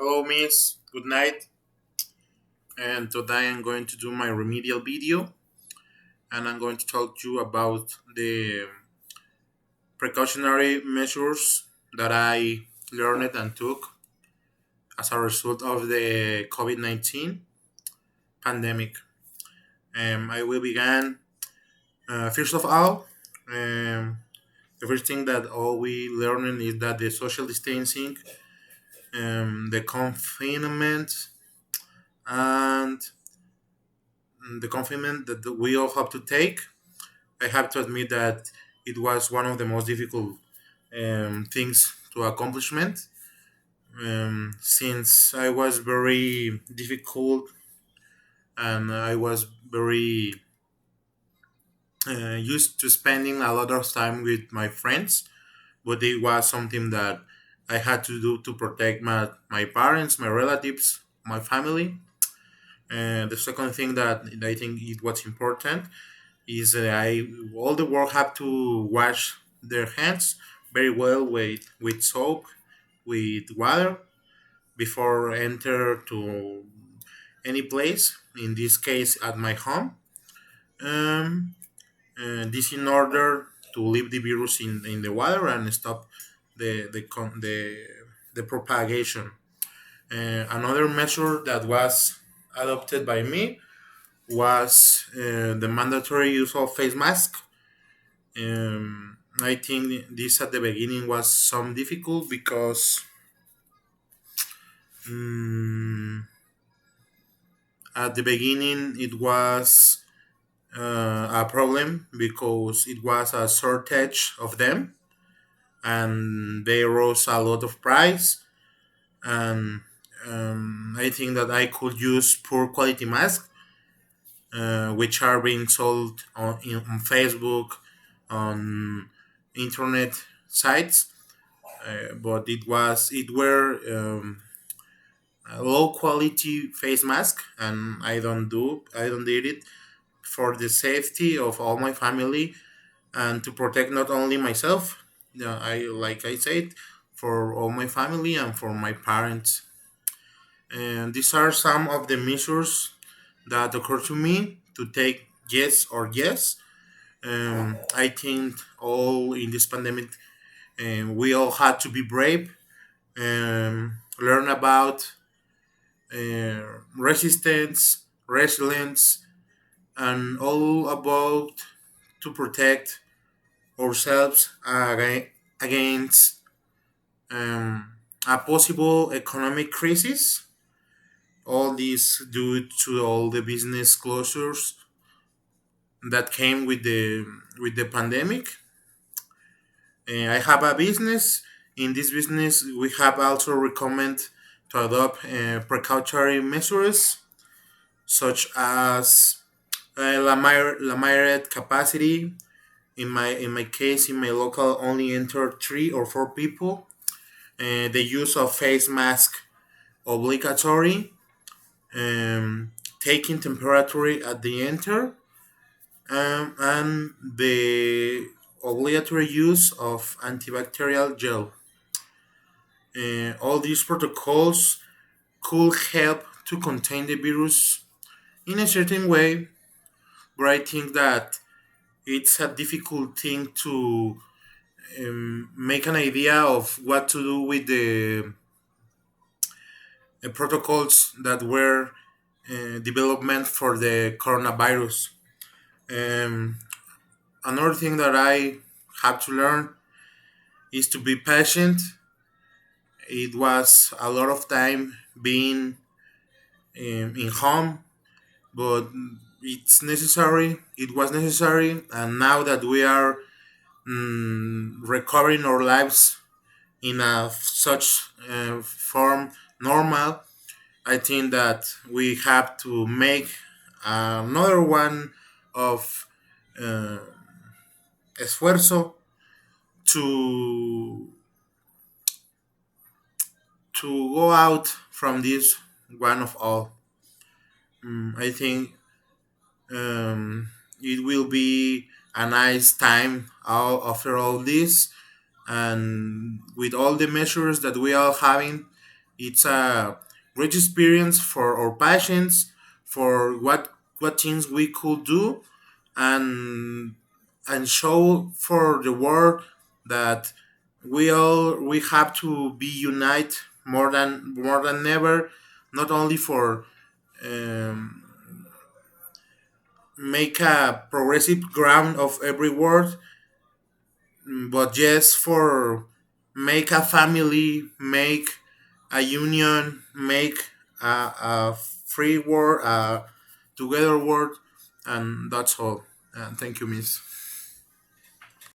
Hello, Miss. Good night. And today I'm going to do my remedial video, and I'm going to talk to you about the precautionary measures that I learned and took as a result of the COVID-19 pandemic. I will begin. First of all, um, the first thing that all we learning is that the social distancing, the confinement, and the confinement that we all have to take. I have to admit that it was one of the most difficult things to accomplishment, since I was very difficult and I was very used to spending a lot of time with my friends, but it was something that I had to do to protect my parents, my relatives, my family. And the second thing that I think it was important is I all the world have to wash their hands very well with soap, with water before enter to any place. In this case, at my home. Um, this in order to leave the virus in the water and stop the propagation. Another measure that was adopted by me was the mandatory use of face mask. I think this at the beginning was some difficult because um, at the beginning it was a problem because it was a shortage of them and they rose a lot of price, and I think that I could use poor quality masks, which are being sold on Facebook, on internet sites, but it were a low quality face mask, and I don't did it for the safety of all my family and to protect not only myself, I like I said, for all my family and for my parents. And these are some of the measures that occur to me to take, yes or yes. I think all in this pandemic, we all had to be brave, learn about resistance, resilience, and all about to protect ourselves against a possible economic crisis. All this due to all the business closures that came with the pandemic. I have a business. In this business, we have also recommend to adopt precautionary measures such as limited capacity. In my case, in my local, only enter 3 or 4 people. The use of face mask obligatory. Taking temperature at the enter, and the obligatory use of antibacterial gel. All these protocols could help to contain the virus in a certain way, but I think that it's a difficult thing to make an idea of what to do with the protocols that were development for the coronavirus. Um, Another thing that I have to learn is to be patient. It was a lot of time being in home, but it's necessary. It was necessary, and now that we are recovering our lives in a such form normal, I think that we have to make another one of uh, esfuerzo to to go out from this one of all. I think it will be a nice time all after all this, and with all the measures that we are having, It's a great experience for our patients, for what things we could do, and show for the world that we have to be united more than ever, not only for um, make a progressive ground of every word, but just for make a family, make a union, make a free word, a together word, and that's all. Thank you, Miss.